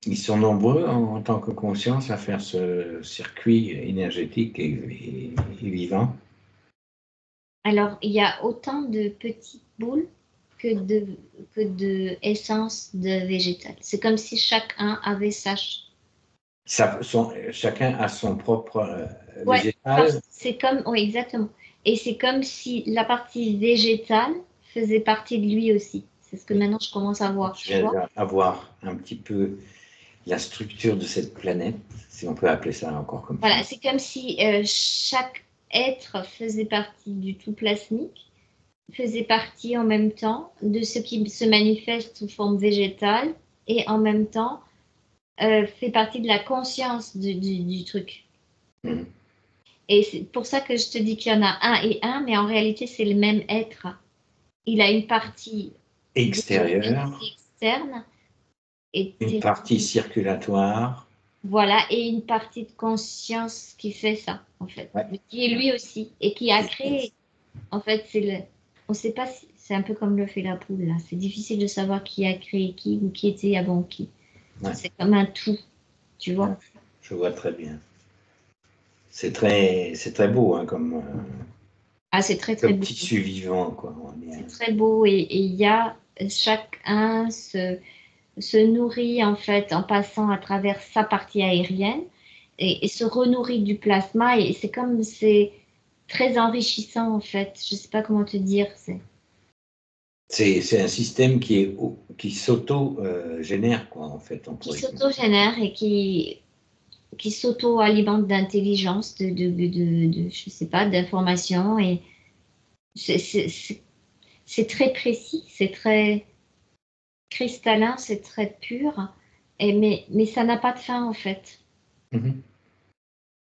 Ils sont nombreux en tant que conscience à faire ce circuit énergétique et vivant. Alors, il y a autant de petites boules que de essence de végétal. C'est comme si chacun avait sa. Chacun a son propre Ouais, végétal. c'est comme, oui, exactement. Et c'est comme si la partie végétale faisait partie de lui aussi. C'est ce que Oui. maintenant je commence à voir, Je tu vois. viens d'avoir un petit peu la structure de cette planète, si on peut appeler ça encore comme ça. Voilà, c'est comme si chaque être faisait partie du tout plasmique, faisait partie en même temps de ce qui se manifeste sous forme végétale et en même temps fait partie de la conscience du truc. Mhm. Et c'est pour ça que je te dis qu'il y en a un et un, mais en réalité, c'est le même être. Il a une partie Extérieur, externe et une partie circulatoire. Voilà, et une partie de conscience qui fait ça, en fait, Ouais. mais qui est lui aussi, et qui a créé. En fait, on ne sait pas si c'est un peu comme l'œuf et la poule, là. C'est difficile de savoir qui a créé qui ou qui était avant qui. Ouais. C'est comme un tout, tu Ouais. vois. Je vois très bien. C'est très beau, hein, Ah, c'est très très comme beau. tissu vivant, quoi. C'est très beau et il y a chacun se nourrit en fait en passant à travers sa partie aérienne et se renourrit du plasma et c'est comme c'est très enrichissant en fait. Je sais pas comment te dire. C'est un système qui s'auto-génère, quoi, en fait, on Qui pourrait dire. s'auto-génère et qui s'auto-alimente d'intelligence, je sais pas, d'informations et c'est c'est- c'est- c'est très précis, c'est très cristallin, c'est très pur, mais ça n'a pas de fin en fait. Mhm.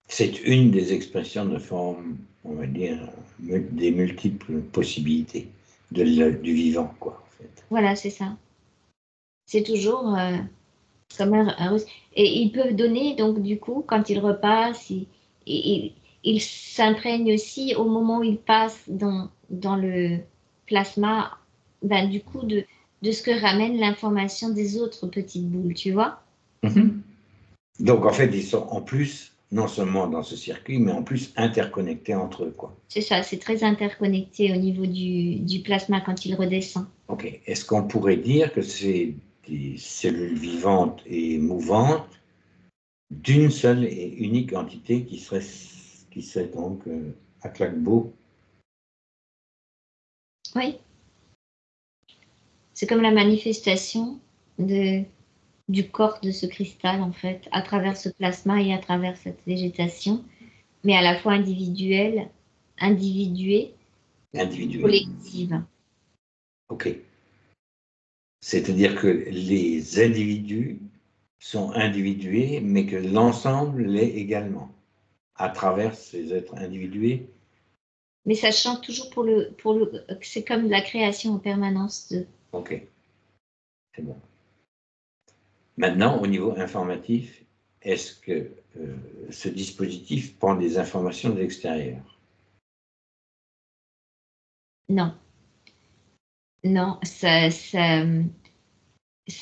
C'est une des expressions de forme, on va dire, des multiples possibilités du vivant, quoi, en fait. Voilà, c'est ça. C'est toujours comme un russe. Et ils peuvent donner, donc du coup, quand ils repassent, ils s'imprègnent aussi au moment où ils passent dans le plasma, ben, du coup, de ce que ramène l'information des autres petites boules, tu vois? Mhm. Donc, en fait, ils sont en plus, non seulement dans ce circuit, mais en plus interconnectés entre eux, quoi. C'est ça, c'est très interconnecté au niveau du plasma quand il redescend. Ok. Est-ce qu'on pourrait dire que c'est des cellules vivantes et mouvantes d'une seule et unique entité qui serait donc Atlakbo? Oui, c'est comme la manifestation de, du corps de ce cristal, en fait, à travers ce plasma et à travers cette végétation, mais à la fois individuelle, individuée, Individuelle. collective. Ok. C'est-à-dire que les individus sont individués, mais que l'ensemble l'est également, à travers ces êtres individués. Mais ça change toujours c'est comme la création en permanence de. Ok, c'est bon. Maintenant, au niveau informatif, est-ce que ce dispositif prend des informations de l'extérieur? Non, non, ça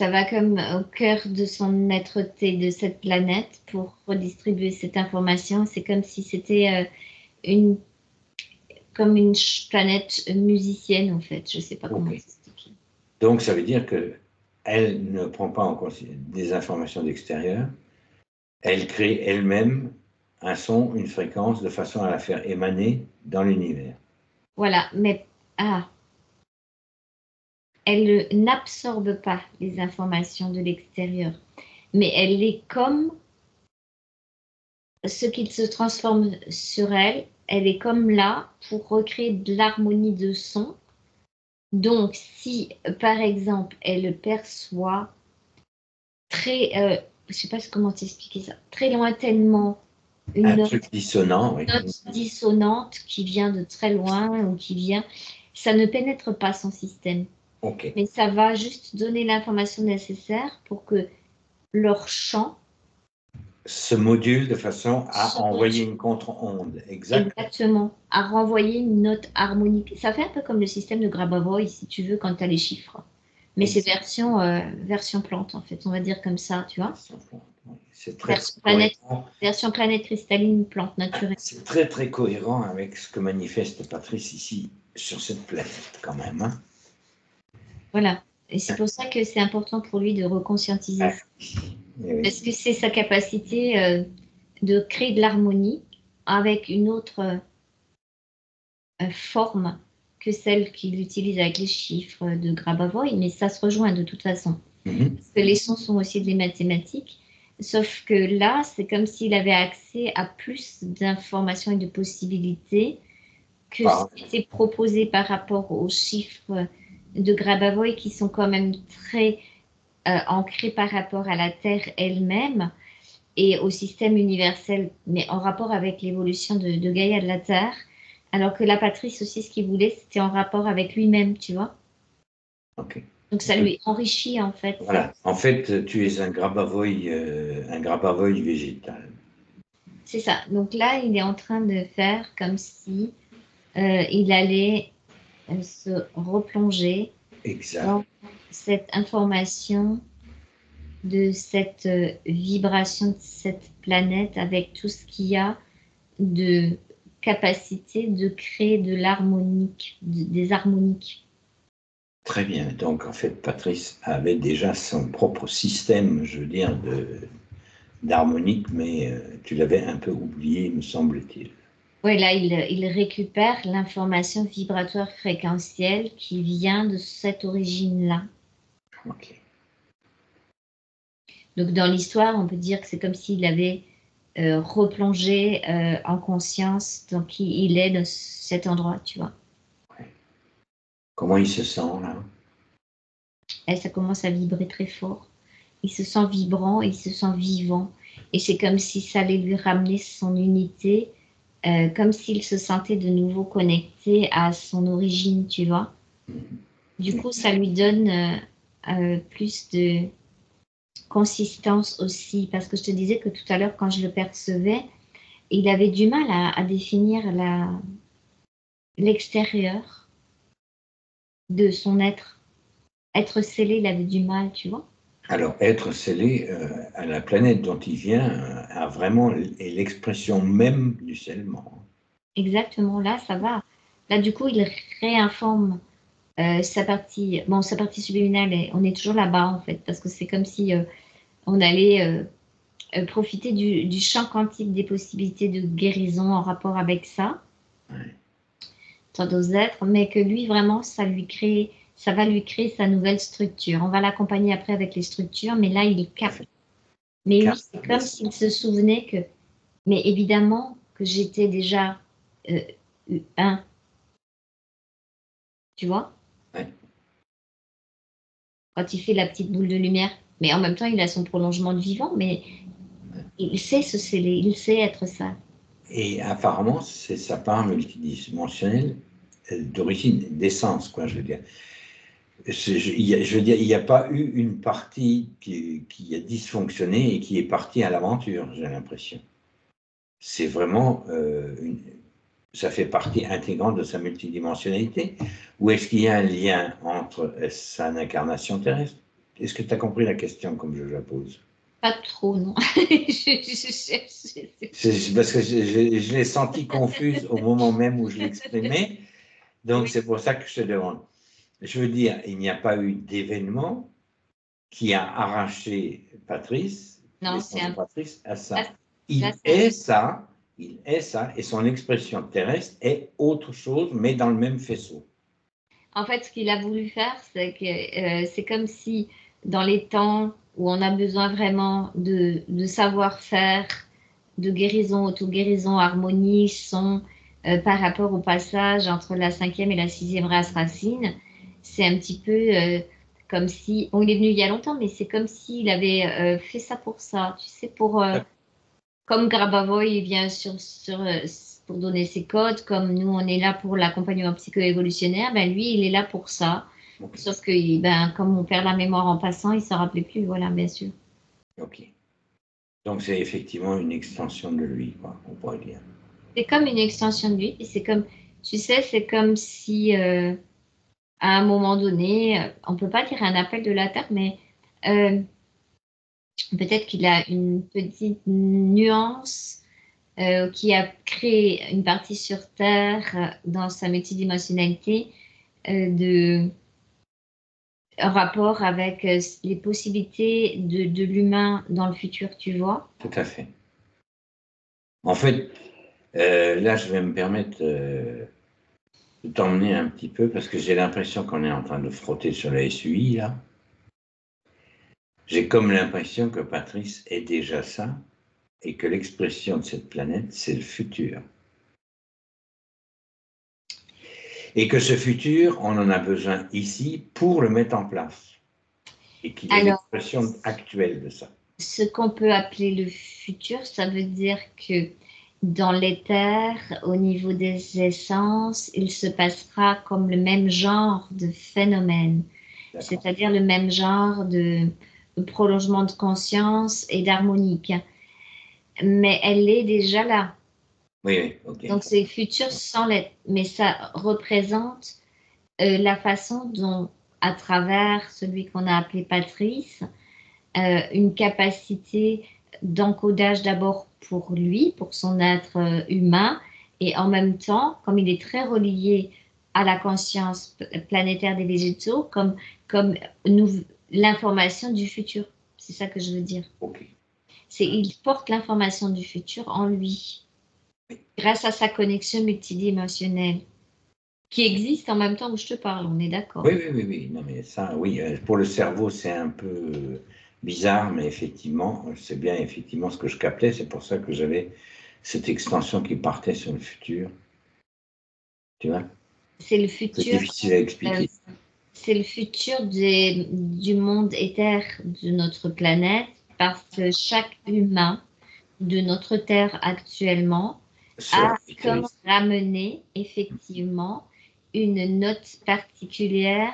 va comme au cœur de son être-té de cette planète pour redistribuer cette information. C'est comme si c'était une, comme une planète musicienne, en fait. Je sais pas comment Ok. t'expliquer. Donc, ça veut dire qu'elle ne prend pas en considération des informations d'extérieur, elle crée elle-même un son, une fréquence, de façon à la faire émaner dans l'univers. Voilà, mais elle n'absorbe pas les informations de l'extérieur, mais elle est comme ce qu'il se transforme sur elle. Elle est comme là pour recréer de l'harmonie de son. Donc, si par exemple elle perçoit très, je sais pas comment t'expliquer ça, très lointainement une Un note, truc dissonant, oui. note dissonante qui vient de très loin ou qui vient, ça ne pénètre pas son système. Ok. Mais ça va juste donner l'information nécessaire pour que leur chant Se module de façon à se envoyer module une contre-onde. Exact. exactement, à renvoyer une note harmonique. Ça fait un peu comme le système de Grabavoy, si tu veux, quand tu as les chiffres. Mais c'est version plante, en fait, on va dire comme ça, tu vois. C'est très, très Version planète, cohérent. version planète cristalline, plante naturelle. C'est très, très cohérent avec ce que manifeste Patrice ici sur cette planète, quand même, hein. Voilà. Et c'est pour ça que c'est important pour lui de reconscientiser Ah, ça. oui. Parce que c'est sa capacité de créer de l'harmonie avec une autre forme que celle qu'il utilise avec les chiffres de Grabavoy, mais ça se rejoint de toute façon. Mhm. Parce que les sons sont aussi des mathématiques, sauf que là, c'est comme s'il avait accès à plus d'informations et de possibilités que ce Par- qui était proposé par rapport aux chiffres de Grabavoy qui sont quand même très ancrés par rapport à la Terre elle-même et au système universel, mais en rapport avec l'évolution de Gaïa de la Terre, alors que la Patrice aussi, ce qu'il voulait, c'était en rapport avec lui-même, tu vois. Ok. Donc ça lui enrichit en fait. Voilà. En fait, tu es un Grabavoy végétal. C'est ça. Donc là, il est en train de faire comme si il allait se replonger Exact. dans cette information de cette vibration de cette planète avec tout ce qu'il y a de capacité de créer de l'harmonique, des harmoniques. Très bien. Donc, en fait, Patrice avait déjà son propre système, je veux dire, d'harmonique, mais tu l'avais un peu oublié, me semble-t-il. Oui, là, il récupère l'information vibratoire fréquentielle qui vient de cette origine-là. Ok. Donc, dans l'histoire, on peut dire que c'est comme s'il avait replongé en conscience dans qui il est dans cet endroit, tu vois. Ouais. Comment il se sent, là? Et ça commence à vibrer très fort. Il se sent vibrant, il se sent vivant. Et c'est comme si ça allait lui ramener son unité, comme s'il se sentait de nouveau connecté à son origine, tu vois. Du coup, ça lui donne plus de consistance aussi, parce que je te disais que tout à l'heure, quand je le percevais, il avait du mal à définir l'extérieur de son être. Être scellé, il avait du mal, tu vois. Alors, être scellé à la planète dont il vient a vraiment est l'expression même du scellement. Exactement, là, ça va. Là, du coup, il réinforme sa partie subliminale, on est toujours là-bas, en fait, parce que c'est comme si on allait profiter du champ quantique des possibilités de guérison en rapport avec ça, Ouais. tant d'autres êtres, mais que lui, vraiment, ça va lui créer sa nouvelle structure. On va l'accompagner après avec les structures, mais là, il capte. Mais lui, c'est comme s'il se souvenait que, mais évidemment, que j'étais déjà un, tu vois, Ouais. quand il fait la petite boule de lumière. Mais en même temps, il a son prolongement de vivant, mais il sait se sceller, il sait être ça. Et apparemment, c'est sa part multidimensionnelle d'origine, d'essence, quoi, je veux dire. Je veux dire, il n'y a pas eu une partie qui a dysfonctionné et qui est partie à l'aventure, j'ai l'impression. C'est vraiment ça fait partie intégrante de sa multidimensionnalité. Ou est-ce qu'il y a un lien entre sa incarnation terrestre? Est-ce que tu as compris la question comme je la pose? Pas trop, non. C'est parce que je l'ai senti confuse au moment même où je l'exprimais, donc Oui. c'est pour ça que je te demande. Je veux dire, il n'y a pas eu d'événement qui a arraché Patrice, Non, c'est l'essence de un. Patrice, à Là, ça. là, Il est ça, il est ça, et son expression terrestre est autre chose, mais dans le même faisceau. en fait, ce qu'il a voulu faire, c'est que c'est comme si dans les temps où on a besoin vraiment de savoir-faire, de guérison, auto-guérison, harmonie, son, par rapport au passage entre la 5e et la 6e race racine, c'est un petit peu comme si, bon, il est venu il y a longtemps, mais c'est comme s'il avait fait ça pour ça, tu sais, comme Grabavoy vient pour donner ses codes, comme nous, on est là pour l'accompagnement psycho-évolutionnaire, ben lui, il est là pour ça. Ok. Sauf que, ben, comme on perd la mémoire en passant, il ne se rappelait plus, voilà, bien sûr. Ok. Donc c'est effectivement une extension de lui, quoi, on pourrait dire. C'est comme une extension de lui, et c'est comme, tu sais, c'est comme si, à un moment donné, on ne peut pas dire un appel de la Terre, mais euh, peut-être qu'il a une petite nuance qui a créé une partie sur Terre dans sa multidimensionnalité de rapport avec les possibilités de l'humain dans le futur, tu vois. Tout à fait. En fait, là, je vais me permettre de t'emmener un petit peu parce que j'ai l'impression qu'on est en train de frotter sur la SUI, là. J'ai comme l'impression que Patrice est déjà ça et que l'expression de cette planète, c'est le futur. Et que ce futur, on en a besoin ici pour le mettre en place. Et qu'il est Alors, l'expression actuelle de ça. ce qu'on peut appeler le futur, ça veut dire que dans l'éther, au niveau des essences, il se passera comme le même genre de phénomène. c'est-à-dire le même genre de prolongement de conscience et d'harmonique. Mais elle est déjà là. Oui, oui, ok. Donc c'est futur sans l'être. Mais ça représente la façon dont, à travers celui qu'on a appelé Patrice, une capacité d'encodage d'abord pour lui, pour son être humain, et en même temps, comme il est très relié à la conscience planétaire des végétaux, comme l'information du futur. C'est ça que je veux dire. Ok. Il porte l'information du futur en lui, grâce à sa connexion multidimensionnelle, qui existe en même temps où je te parle, on est d'accord. Oui, oui, oui, oui. Non, mais ça, oui, pour le cerveau, c'est un peu bizarre, mais effectivement, c'est bien effectivement ce que je captais. C'est pour ça que j'avais cette extension qui partait sur le futur. Tu vois? C'est le C'est futur. difficile à expliquer. C'est le futur du monde éther de notre planète parce que chaque humain de notre Terre actuellement a Sera comme futuriste. ramené effectivement une note particulière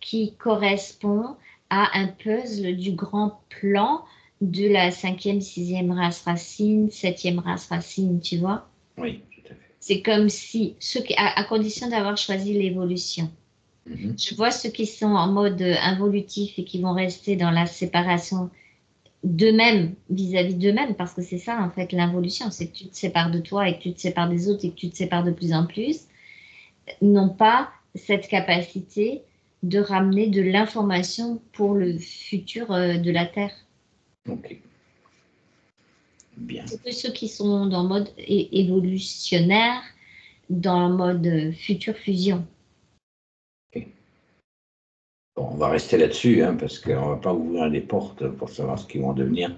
qui correspond à un puzzle du grand plan de la cinquième, sixième race racine, septième race racine, tu vois. Oui, tout à fait. C'est comme si, à condition d'avoir choisi l'évolution. Mhm. Je vois ceux qui sont en mode involutif et qui vont rester dans la séparation d'eux-mêmes vis-à-vis d'eux-mêmes, parce que c'est ça en fait l'involution, c'est que tu te sépares de toi et que tu te sépares des autres et que tu te sépares de plus en plus, n'ont pas cette capacité de ramener de l'information pour le futur de la Terre. Ok. Bien. C'est que ceux qui sont dans le mode évolutionnaire, dans le mode future fusion. Ok. Bon, on va rester là-dessus, hein, parce qu'on ne va pas ouvrir les portes pour savoir ce qu'ils vont devenir.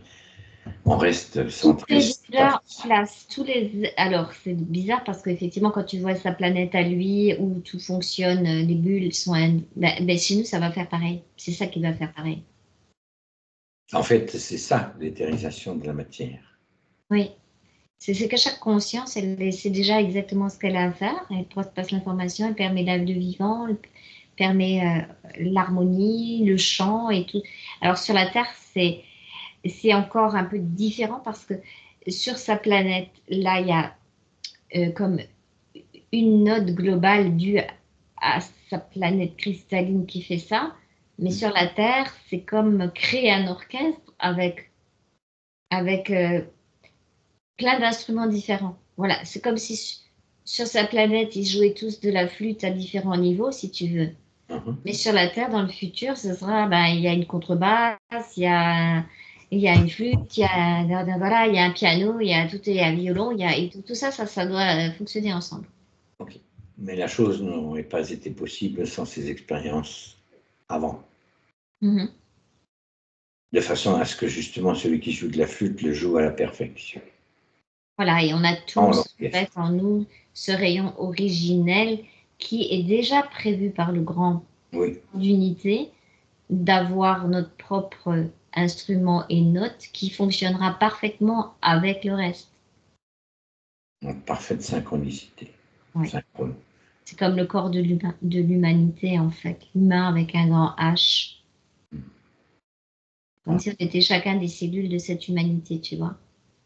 On reste Tout centré est sur déjà en place. Alors, c'est bizarre parce qu'effectivement, quand tu vois sa planète à lui, où tout fonctionne, les bulles sont... ben, chez nous, ça va faire pareil. C'est ça qui va faire pareil. En fait, c'est ça, l'éthérisation de la matière. Oui. C'est que chaque conscience, elle sait déjà exactement ce qu'elle a à faire. Elle passe l'information, elle permet le vivant, elle permet l'harmonie, le chant et tout. Alors, sur la Terre, c'est encore un peu différent parce que sur sa planète, là, il y a comme une note globale due à sa planète cristalline qui fait ça, mais sur la Terre, c'est comme créer un orchestre avec plein d'instruments différents. Voilà, c'est comme si sur sa planète, ils jouaient tous de la flûte à différents niveaux, si tu veux. Mhm. Mais sur la Terre, dans le futur, ce sera, ben, il y a une contrebasse, il y a une flûte, voilà, il y a un piano, il y a un violon, et tout ça, ça doit fonctionner ensemble. Ok. Mais la chose n'aurait pas été possible sans ces expériences avant. Mhm. De façon à ce que justement celui qui joue de la flûte le joue à la perfection. Voilà, et on a En tous en l'orchestre. fait en nous ce rayon originel qui est déjà prévu par le grand Oui, d'unité d'avoir notre propre instrument et note qui fonctionnera parfaitement avec le reste. en parfaite synchronicité. Ouais. Synchrone. C'est comme le corps de l'humanité en fait, l'humain avec un grand H, comme Ah, si on était chacun des cellules de cette humanité, tu vois.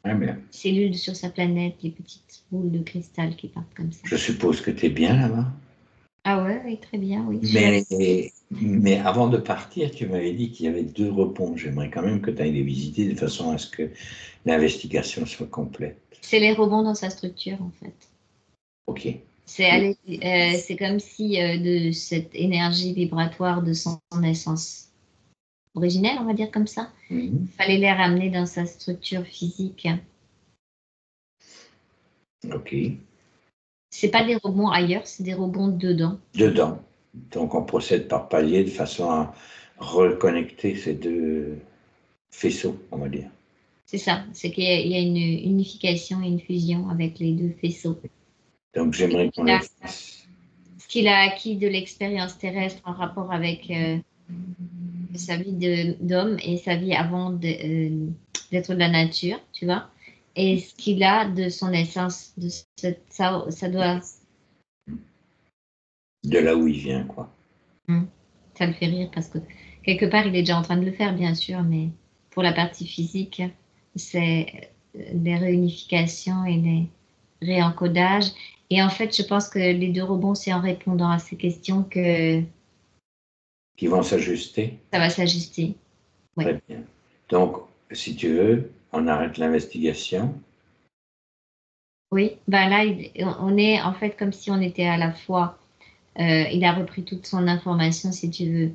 très bien. Cellules sur sa planète, les petites boules de cristal qui partent comme ça. Je suppose que tu es bien là-bas. Ah ouais, oui, très bien, oui. Mais avant de partir, tu m'avais dit qu'il y avait 2 reponts. J'aimerais quand même que tu ailles les visiter de façon à ce que l'investigation soit complète. C'est les rebonds dans sa structure en fait. Ok. C'est comme si de cette énergie vibratoire de son essence originelle, on va dire comme ça, Mhm. il fallait les ramener dans sa structure physique. Ok. C'est pas des rebonds ailleurs, c'est des rebonds dedans. Dedans. Donc on procède par paliers de façon à reconnecter ces 2 faisceaux, on va dire. C'est ça, c'est qu'il y a une unification et une fusion avec les deux faisceaux. Donc j'aimerais qu'on le fasse. Ce qu'il a acquis de l'expérience terrestre en rapport avec sa vie d'homme et sa vie avant d'être de la nature, tu vois. Et ce qu'il a de son essence, ça doit. De là où il vient, quoi. Hmm. Ça le fait rire parce que quelque part, il est déjà en train de le faire, bien sûr, mais pour la partie physique, c'est des réunifications et des réencodages. Et en fait, je pense que les deux rebonds, c'est en répondant à ces questions que Qui vont s'ajuster. ça va s'ajuster. Oui. Très bien. Donc, si tu veux, on arrête l'investigation. Oui, ben là, on est en fait comme si on était à la fois, il a repris toute son information, si tu veux,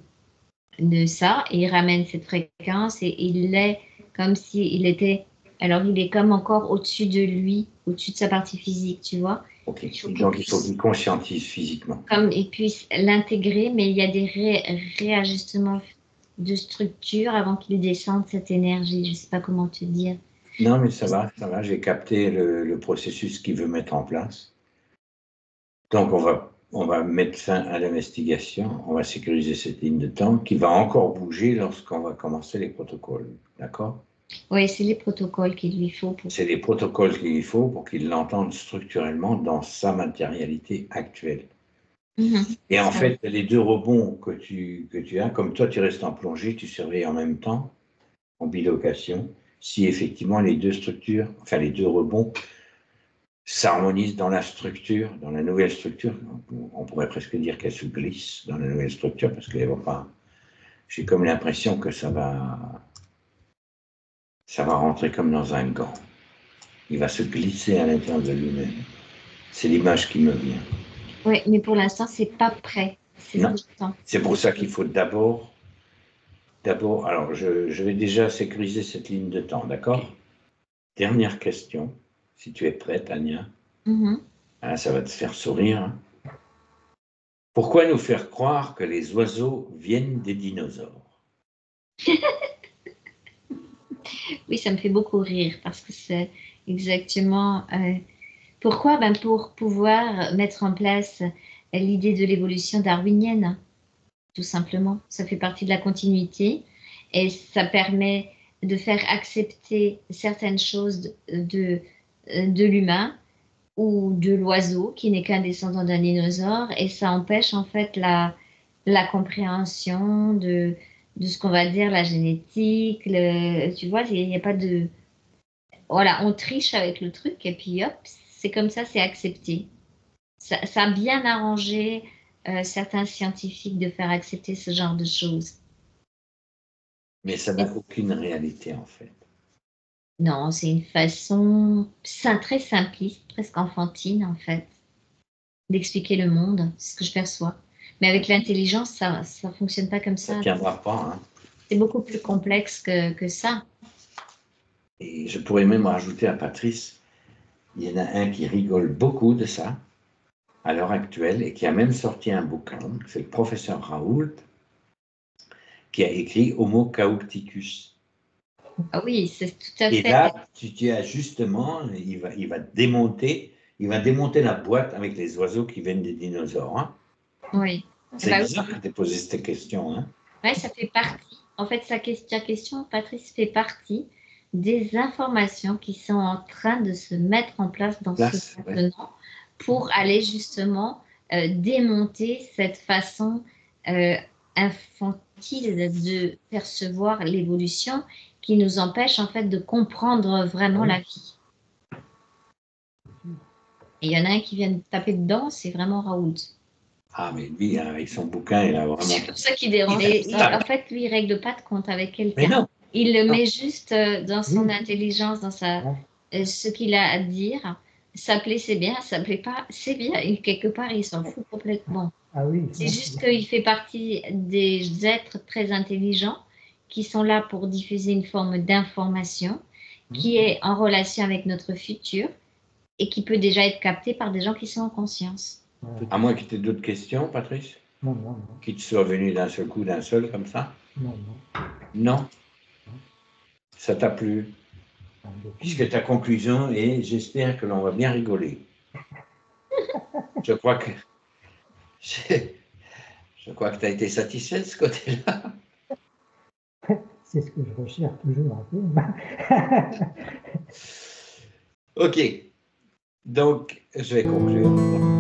de ça, et il ramène cette fréquence, et il est comme s'il était, alors il est comme encore au-dessus de lui, au-dessus de sa partie physique, tu vois. Ok. Donc Il faut qu'il conscientise physiquement. comme il puisse l'intégrer, mais il y a des réajustements de structure avant qu'il descende cette énergie, je ne sais pas comment te dire. Non, mais ça va. J'ai capté le processus qu'il veut mettre en place. Donc, on va mettre fin à l'investigation. On va sécuriser cette ligne de temps qui va encore bouger lorsqu'on va commencer les protocoles. D'accord? Oui, c'est les protocoles qu'il lui faut pour... C'est les protocoles qu'il faut pour qu'il l'entende structurellement dans sa matérialité actuelle. Et en fait, les deux rebonds que tu as, comme toi tu restes en plongée, tu surveilles en même temps, en bilocation, si effectivement les deux structures, enfin les deux rebonds, s'harmonisent dans la structure, dans la nouvelle structure. On pourrait presque dire qu'elle se glisse dans la nouvelle structure parce qu'elle va pas. J'ai comme l'impression que ça va rentrer comme dans un gant. Il va se glisser à l'intérieur de lui-même. C'est l'image qui me vient. Oui, mais pour l'instant, c'est pas prêt. C'est Non. C'est pour ça qu'il faut d'abord, alors je vais déjà sécuriser cette ligne de temps, d'accord? Dernière question, si tu es prête, Ania. Ah, ça va te faire sourire. Pourquoi nous faire croire que les oiseaux viennent des dinosaures? Oui, ça me fait beaucoup rire parce que c'est exactement... pourquoi? Ben pour pouvoir mettre en place l'idée de l'évolution darwinienne, tout simplement. Ça fait partie de la continuité et ça permet de faire accepter certaines choses de l'humain ou de l'oiseau qui n'est qu'un descendant d'un dinosaure et ça empêche en fait la compréhension de ce qu'on va dire la génétique. Tu vois, il n'y a pas de... Voilà, on triche avec le truc et puis hop, c'est comme ça, c'est accepté. Ça a bien arrangé certains scientifiques de faire accepter ce genre de choses. Mais ça n'a aucune réalité en fait. Non, c'est une façon très simpliste, presque enfantine en fait, d'expliquer le monde, c'est ce que je perçois. Mais avec l'intelligence, ça ne fonctionne pas comme Ça ne ça. tiendra pas. Hein. C'est beaucoup plus complexe que ça. Et je pourrais même rajouter à Patrice, il y en a un qui rigole beaucoup de ça à l'heure actuelle et qui a même sorti un bouquin, c'est le professeur Raoult, qui a écrit Homo Caupticus. Ah oui, c'est tout à Et fait. là, tu as justement, il va démonter la boîte avec les oiseaux qui viennent des dinosaures. Hein. Oui. C'est Bah bizarre que tu aies posé cette question. Hein. oui, ça fait partie. En fait, ta question, Patrice, fait partie des informations qui sont en train de se mettre en place dans ce maintenant pour aller justement démonter cette façon infantile de percevoir l'évolution qui nous empêche en fait de comprendre vraiment la vie. Et il y en a un qui vient de taper dedans, c'est vraiment Raoult. Ah, mais lui, avec son bouquin, il a vraiment... C'est pour ça qu'il dérange. En fait, lui, il règle pas de compte avec quelqu'un. Il le met juste dans son intelligence, dans ce qu'il a à dire. Ça plaît, c'est bien. Ça plaît pas, c'est bien. Et quelque part, il s'en fout complètement. Ah oui. C'est juste qu'il fait partie des êtres très intelligents qui sont là pour diffuser une forme d'information qui est en relation avec notre futur et qui peut déjà être captée par des gens qui sont en conscience. À moins que tu aies d'autres questions, Patrice? Non, non, non. Qui te soit venu d'un seul coup, d'un seul, comme ça? Non, non. Non? Ça t'a plu? Puisque ta conclusion est, j'espère que l'on va bien rigoler. Je crois que tu as été satisfait de ce côté-là. C'est ce que je recherche toujours un peu. Ok. Donc, je vais conclure.